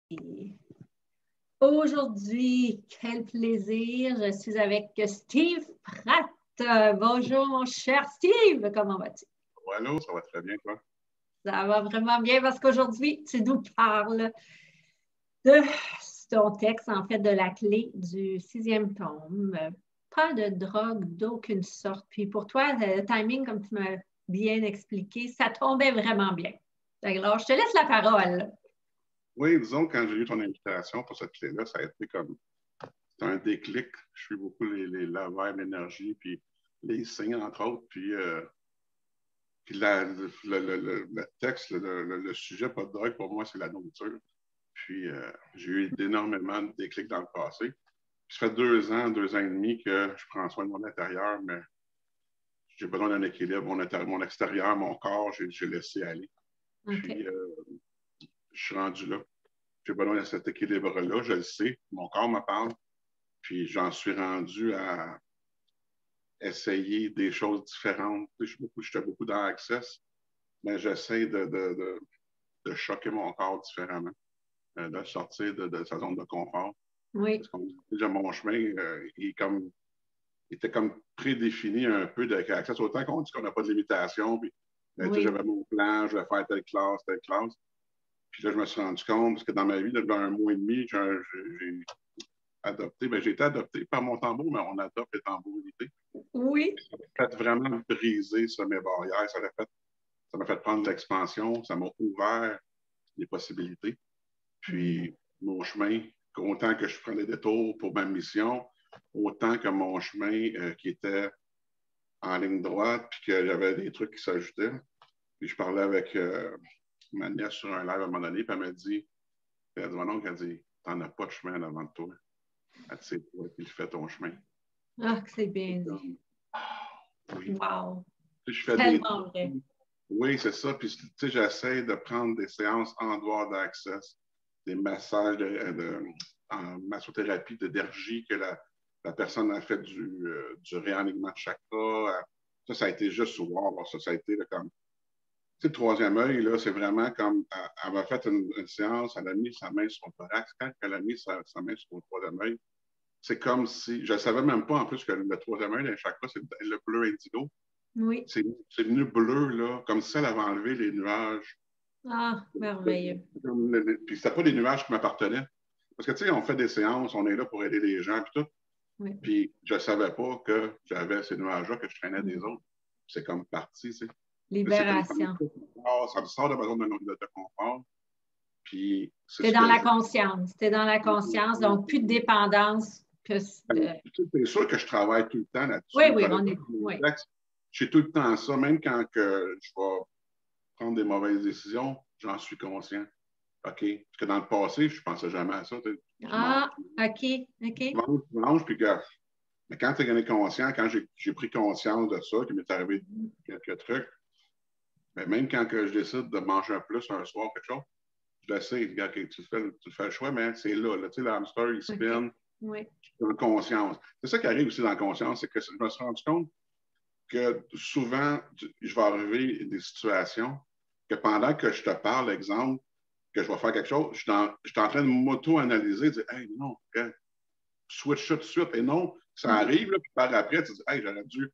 Et aujourd'hui, quel plaisir, je suis avec Steve Pratt. Bonjour, mon cher Steve, comment vas-tu? Allô, ça va très bien, toi? Ça va vraiment bien parce qu'aujourd'hui, tu nous parles de ton texte, en fait, de la clé du 6e tome. Pas de drogue d'aucune sorte. Puis pour toi, le timing, comme tu m'as bien expliqué, ça tombait vraiment bien. Alors, je te laisse la parole. Oui, disons, quand j'ai eu ton invitation pour cette clé-là, ça a été comme un déclic. Je suis beaucoup la vibe, l'énergie, puis les signes, entre autres, puis le texte, le sujet, pas de drogue, pour moi, c'est la nourriture. Puis j'ai eu énormément de déclics dans le passé. Puis ça fait 2 ans et demi que je prends soin de mon intérieur, mais j'ai besoin d'un équilibre. Mon extérieur, mon corps, j'ai laissé aller. Okay. Puis je suis rendu là. J'ai besoin de cet équilibre-là, je le sais. Mon corps me parle. Puis j'en suis rendu à essayer des choses différentes. J'étais beaucoup dans Access, mais j'essaie de choquer mon corps différemment, de sortir de sa zone de confort. Oui. Parce que déjà, mon chemin, il était comme prédéfini un peu avec Access. Autant qu'on dit qu'on n'a pas de limitation. Puis, oui. J'avais mon plan, je vais faire telle classe, telle classe. Puis là, je me suis rendu compte, parce que dans ma vie, depuis 1 mois et demi, j'ai adopté, j'ai été adopté par mon tambour, mais on adopte les tambourités. Oui. Ça m'a fait vraiment briser ça, mes barrières. Ça m'a fait prendre de l'expansion, ça m'a ouvert les possibilités. Puis mon chemin, autant que je prenais des détours pour ma mission, autant que mon chemin qui était en ligne droite, puis que j'avais des trucs qui s'ajoutaient. Puis je parlais avec ma nièce sur un live à un moment donné, puis elle m'a dit, mon oncle a dit, t'en as pas de chemin devant de toi. Elle dit, c'est toi qui fais ton chemin. Ah, que c'est bien dit. Oui. Wow. Je fais tellement vrai. Oui, c'est ça. Puis, tu sais, j'essaie de prendre des séances en dehors d'Access, des massages en massothérapie d'énergie que la personne a fait du réalignement de chakra. Ça a été juste wow. Ça a été là, comme. Tu sais, le troisième œil, là, c'est vraiment comme. Elle m'a fait une séance, elle a mis sa main sur le thorax. Quand elle a mis sa main sur le troisième œil, c'est comme si. Je ne savais même pas en plus que le troisième œil, le chakra, c'est le bleu indigo. Oui. C'est venu bleu, là, comme si elle avait enlevé les nuages. Ah, merveilleux. Puis c'était pas des nuages qui m'appartenaient. Parce que, tu sais, on fait des séances, on est là pour aider les gens, puis tout. Oui. Puis je savais pas que j'avais ces nuages-là, que je traînais des autres. C'est comme parti, tu sais. Libération. Ça me sort de ma zone de confort. Puis c'est dans la conscience. C'était dans la conscience, donc plus de dépendance. C'est sûr que je travaille tout le temps là-dessus. Oui, oui, on est. Oui. J'ai tout le temps ça, même quand que je vais prendre des mauvaises décisions, j'en suis conscient. OK? Parce que dans le passé, je ne pensais jamais à ça. OK. Tu manges, puis que. Mais quand tu es gagné conscient, quand j'ai pris conscience de ça, qu'il m'est arrivé quelques trucs, mais même quand que je décide de manger un plus un soir, quelque chose, je le sais, regarde, tu fais le choix, mais c'est là. Tu sais, le hamster, il spin. Oui. Dans conscience. C'est ça qui arrive aussi dans la conscience, c'est que je me suis rendu compte que souvent, je vais arriver à des situations que pendant que je te parle, exemple, que je vais faire quelque chose, je suis en train de m'auto-analyser, dire, hey, non, okay, switch ça tout de suite. Et non, ça arrive, là, puis par après, tu dis, hey, j'aurais dû.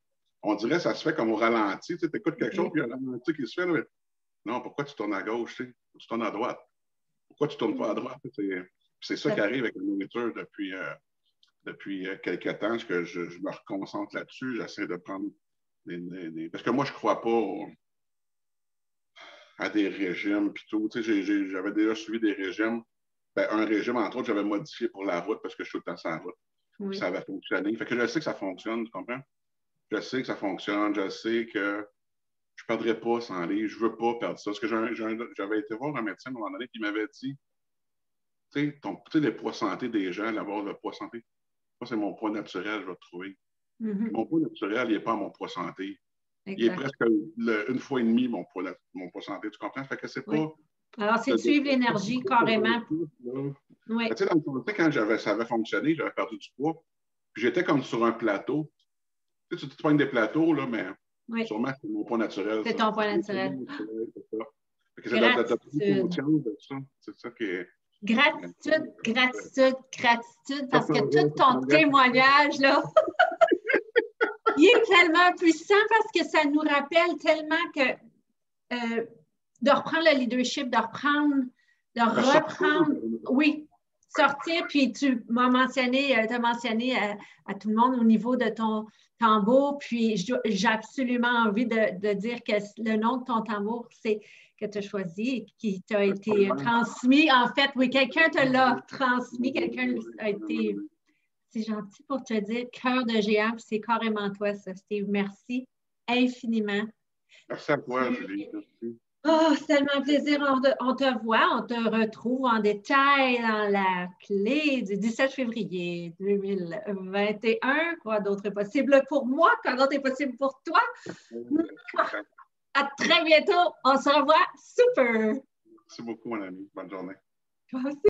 On dirait que ça se fait comme au ralenti. Tu écoutes quelque chose, puis il y a un ralenti qui se fait. Là, mais, non, pourquoi tu tournes à gauche? Tu tournes à droite. Pourquoi tu ne tournes pas à droite? C'est ça qui arrive avec la nourriture depuis quelques temps, que je me reconcentre là-dessus. J'essaie de prendre parce que moi, je ne crois pas à des régimes puis tout. Tu sais, j'avais déjà suivi des régimes. Ben, un régime, entre autres, j'avais modifié pour la route parce que je suis tout le temps sur la route. Oui. Ça avait fonctionné. Fait que je sais que ça fonctionne, tu comprends? Je sais que ça fonctionne. Je sais que je ne perdrai pas sans aller. Je ne veux pas perdre ça. Parce que j'avais été voir un médecin à un moment donné qui m'avait dit, tu sais, les poids santé des gens, d'abord, le poids santé, moi, c'est mon poids naturel, je vais te trouver. Mon poids naturel, il n'est pas à mon poids santé. Exact. Il est presque une fois et demi mon poids santé, tu comprends? Fait que c'est pas. Alors, c'est de suivre l'énergie carrément. Oui. Tu sais, dans le passé, quand ça avait fonctionné, j'avais perdu du poids, puis j'étais comme sur un plateau. Tu sais, tu te prends des plateaux, là, mais sûrement c'est mon poids naturel. C'est ton poids naturel. C'est d'adopter conscience de ça. C'est ça qui est. Gratitude, gratitude, gratitude, parce que tout ton témoignage, là, il est tellement puissant parce que ça nous rappelle tellement que de reprendre le leadership, de reprendre, de reprendre, oui, sortir, puis tu m'as mentionné, as mentionné à tout le monde au niveau de ton tambour, puis j'ai absolument envie de dire que le nom de ton tambour, c'est que tu as choisi, qui t'a été transmis. En fait, oui, quelqu'un te l'a transmis, quelqu'un a été, c'est gentil pour te dire, cœur de géant, c'est carrément toi, ça, Steve. Merci infiniment. Merci à toi, Julie. Merci. Oh, c'est tellement un plaisir. On te voit, on te retrouve en détail dans la clé du 17 février 2021. Quoi d'autre est possible pour moi? Quoi d'autre est possible pour toi? À très bientôt. On se revoit. Super. Merci beaucoup, mon ami. Bonne journée. Toi aussi.